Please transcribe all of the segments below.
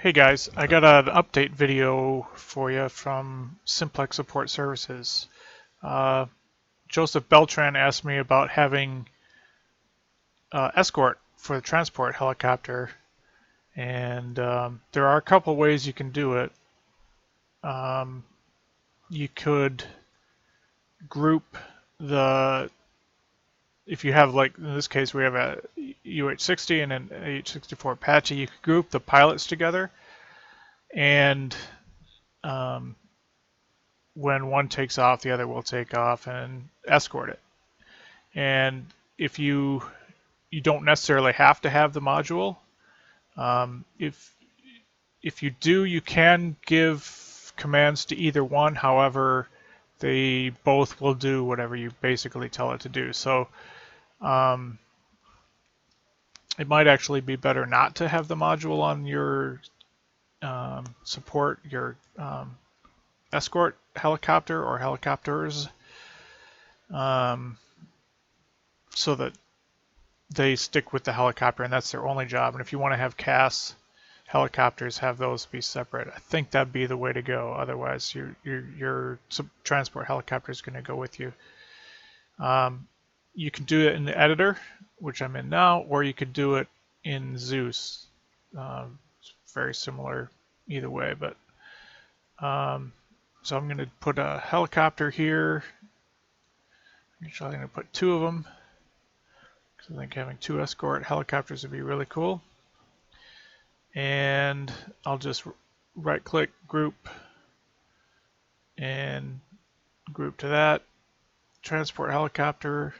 Hey guys, I got an update video for you from Simplex Support Services. Joseph Beltran asked me about having Escort for the transport helicopter, and there are a couple ways you can do it. You could group if you have, like in this case, we have a UH-60 and an H-64 Apache, you could group the pilots together, and when one takes off, the other will take off and escort it. And if you don't necessarily have to have the module. If you do, you can give commands to either one. However, they both will do whatever you basically tell it to do. So it might actually be better not to have the module on your support, your escort helicopter or helicopters, so that they stick with the helicopter and that's their only job. And if you want to have CAS helicopters, have those be separate. I think that'd be the way to go. Otherwise, your transport helicopter is going to go with you. You can do it in the editor, which I'm in now, or you could do it in Zeus. It's very similar either way, but so I'm going to put a helicopter here. Actually, I'm going to put two of them, because I think having two escort helicopters would be really cool. And I'll just right-click, group, and group to that. Transport helicopter.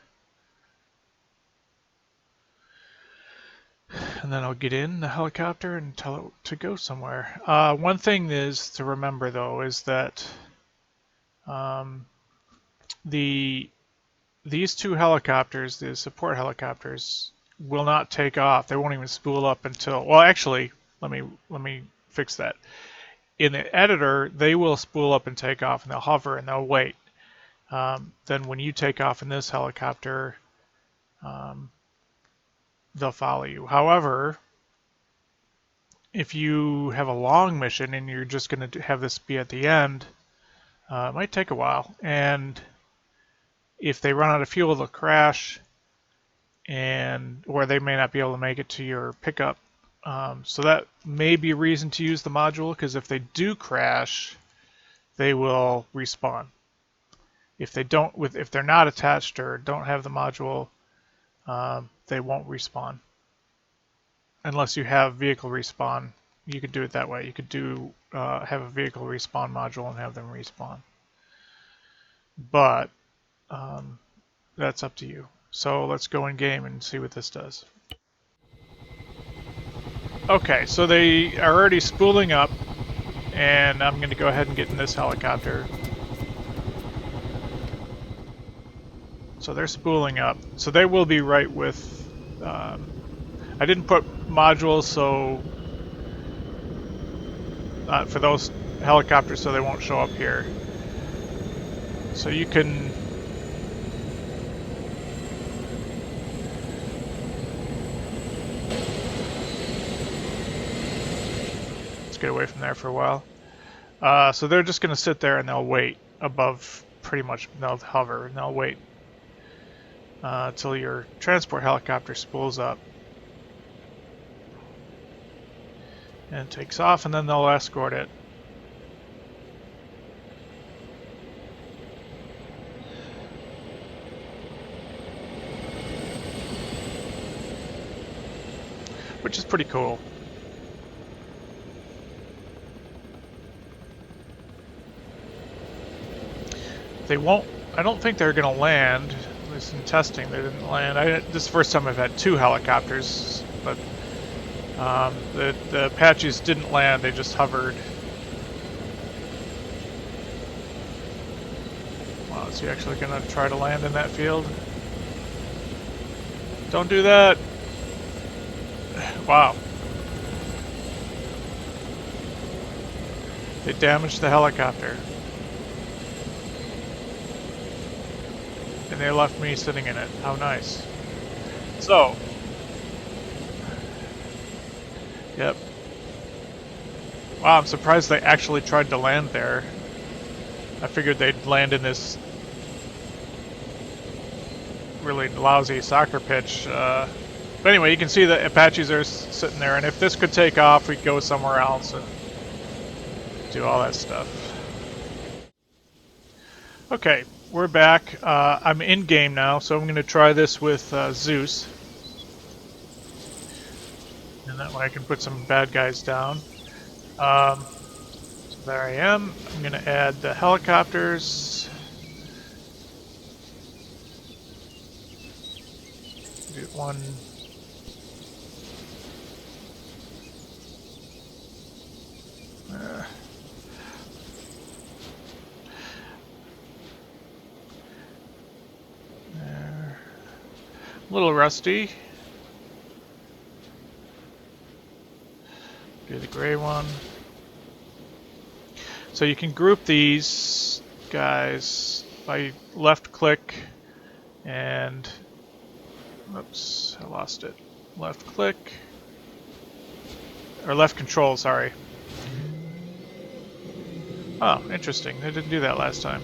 And then I'll get in the helicopter and tell it to go somewhere. One thing is to remember, though, is that these two helicopters, the support helicopters, will not take off. They won't even spool up until, well, actually, let me fix that. In the editor, they will spool up and take off, and they'll hover and they'll wait. Then when you take off in this helicopter, they'll follow you. However, if you have a long mission and you're just going to have this be at the end, it might take a while. And if they run out of fuel, they'll crash, or they may not be able to make it to your pickup. So that may be a reason to use the module, because if they do crash, they will respawn. If they're not attached or don't have the module, they won't respawn. Unless you have vehicle respawn, you could do it that way. You could have a vehicle respawn module and have them respawn. But that's up to you. So let's go in game and see what this does. Okay, so they are already spooling up, and I'm going to go ahead and get in this helicopter. So they're spooling up. So they will be right with... I didn't put modules for those helicopters, so they won't show up here. So you can... Let's get away from there for a while. So they're just going to sit there and they'll wait above, pretty much, they'll hover and they'll wait until your transport helicopter spools up and takes off, and then they'll escort it. Which is pretty cool. They won't, I don't think they're going to land. At least in testing, they didn't land. This is the first time I've had two helicopters, but the Apaches didn't land, they just hovered. Wow, is he actually going to try to land in that field? Don't do that! Wow. They damaged the helicopter. And they left me sitting in it. How nice. So. Yep. Wow, I'm surprised they actually tried to land there. I figured they'd land in this really lousy soccer pitch. But anyway, you can see the Apaches are sitting there, and if this could take off, we'd go somewhere else and do all that stuff. Okay, we're back. I'm in game now, so I'm going to try this with Zeus. And that way I can put some bad guys down. So there I am. I'm going to add the helicopters. Do one. There. A little rusty. Do the gray one. So you can group these guys by left click and, oops, I lost it. Left click, or left control, sorry. Oh, interesting. They didn't do that last time.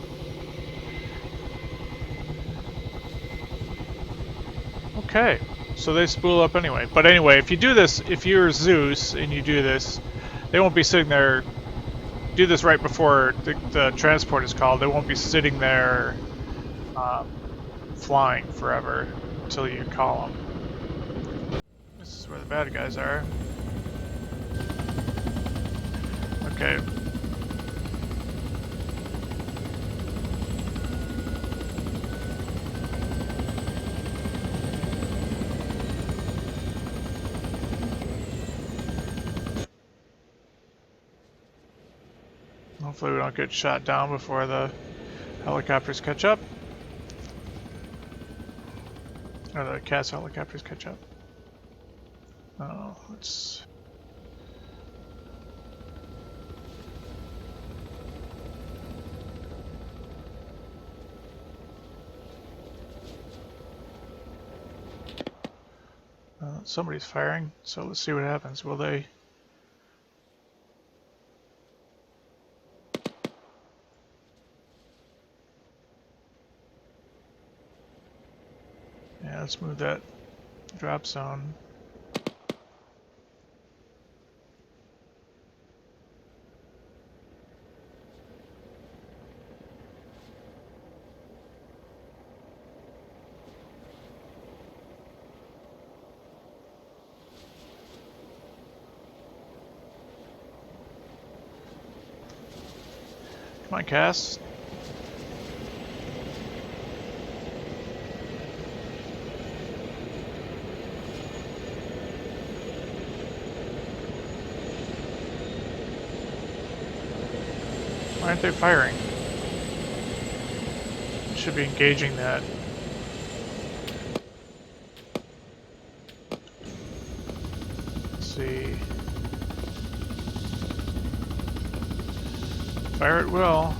Okay, so they spool up anyway. But anyway, if you do this, if you're Zeus and you do this, they won't be sitting there. Do this right before the transport is called. They won't be sitting there flying forever until you call them. This is where the bad guys are. Okay. Hopefully we don't get shot down before the helicopters catch up. Or the CAS helicopters catch up. Oh, let's... somebody's firing, so let's see what happens. Will they... Yeah, let's move that drop zone. Come on, Cass. Why aren't they firing? Should be engaging that. Let's see. Fire at will.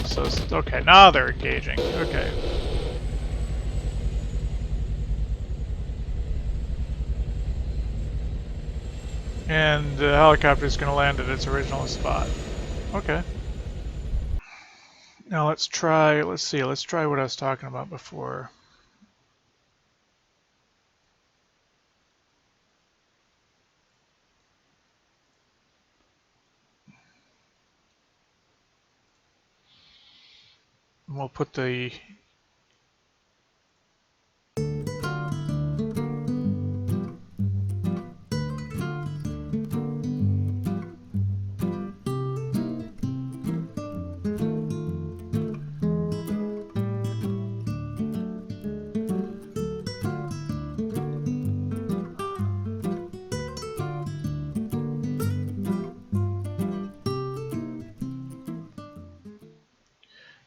So, okay, now they're engaging. Okay. And the helicopter is going to land at its original spot. Okay. Now let's try, let's try what I was talking about before. And we'll put the...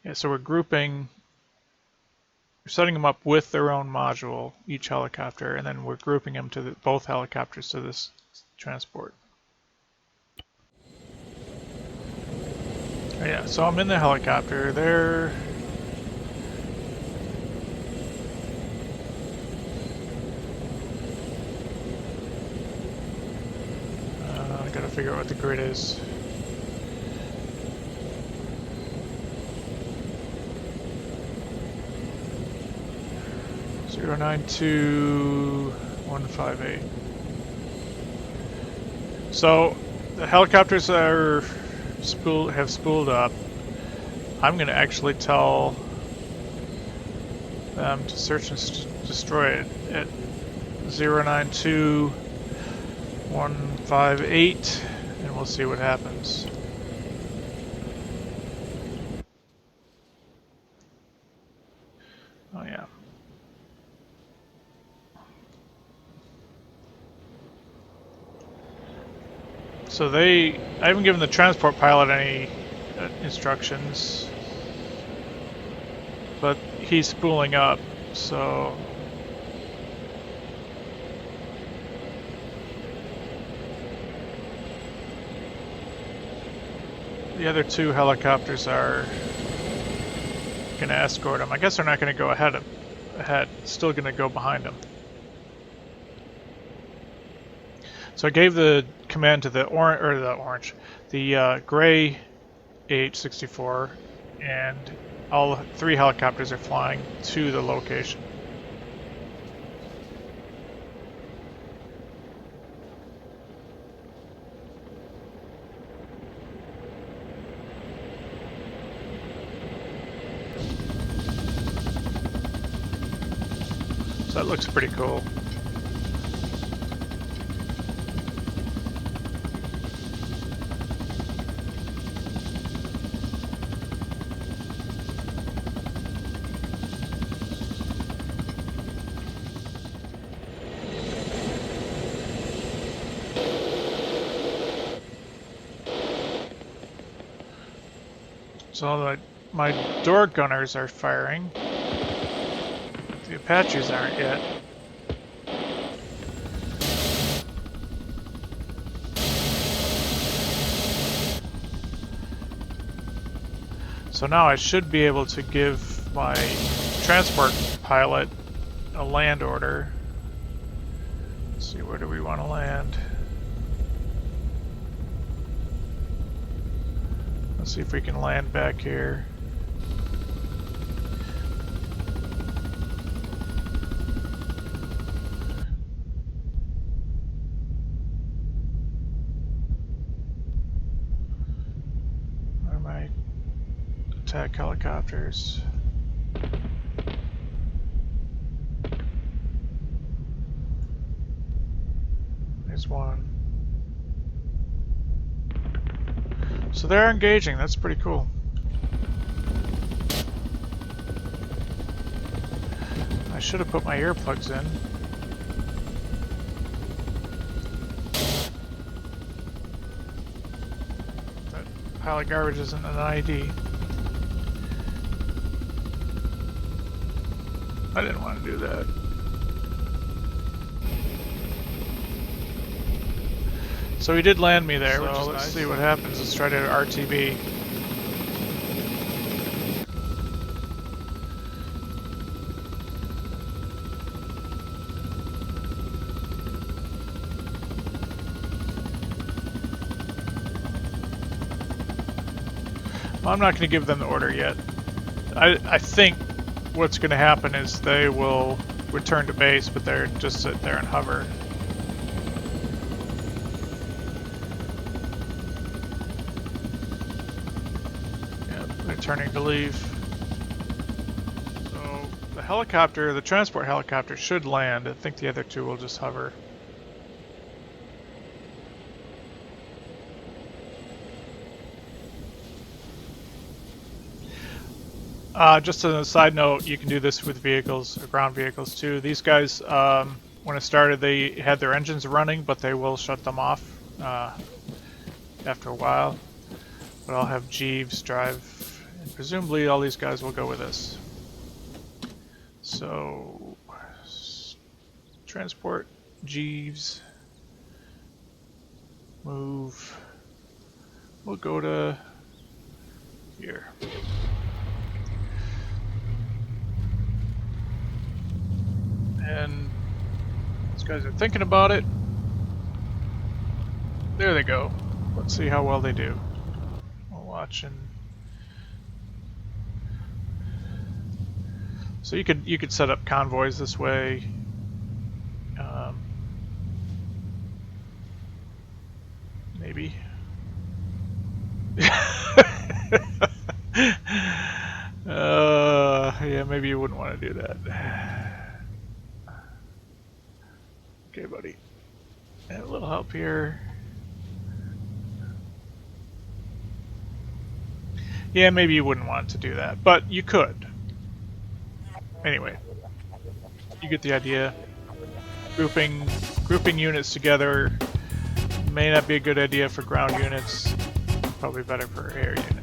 Yeah, so we're grouping, we're setting them up with their own module, each helicopter, and then we're grouping them to both helicopters to this transport. Yeah, so I'm in the helicopter. There. I gotta figure out what the grid is. Zero 92158. So the helicopters are have spooled up. I'm going to actually tell them to search and destroy it at 092158, and we'll see what happens. Oh yeah. So I haven't given the transport pilot any instructions, but he's spooling up, so the other two helicopters are going to escort him. I guess they're not going to go ahead. Still going to go behind him. So I gave the command to the gray AH-64, and all three helicopters are flying to the location. So that looks pretty cool. So my door gunners are firing. The Apaches aren't yet. So now I should be able to give my transport pilot a land order. Let's see, where do we want to land? Let's see if we can land back here. Where are my attack helicopters? There's one. So they're engaging, that's pretty cool. I should have put my earplugs in. That pile of garbage isn't an ID. I didn't want to do that. So he did land me there, so let's see what happens. Let's try to RTB. Well, I'm not going to give them the order yet. I think what's going to happen is they will return to base, but they're just sit there and hover. Turning to leave. So the transport helicopter should land. I think the other two will just hover. Just as a side note, you can do this with vehicles, or ground vehicles too. These guys, when it started, they had their engines running, but they will shut them off after a while. But I'll have Jeeves drive. Presumably all these guys will go with us. So, transport, Jeeves, move. We'll go to here. And these guys are thinking about it. There they go. Let's see how well they do. We'll watch and so you could set up convoys this way. Maybe. Yeah, maybe you wouldn't want to do that. Okay, buddy. And a little help here. Yeah, maybe you wouldn't want to do that, but you could. Anyway, you get the idea. Grouping units together may not be a good idea for ground units. Probably better for air units.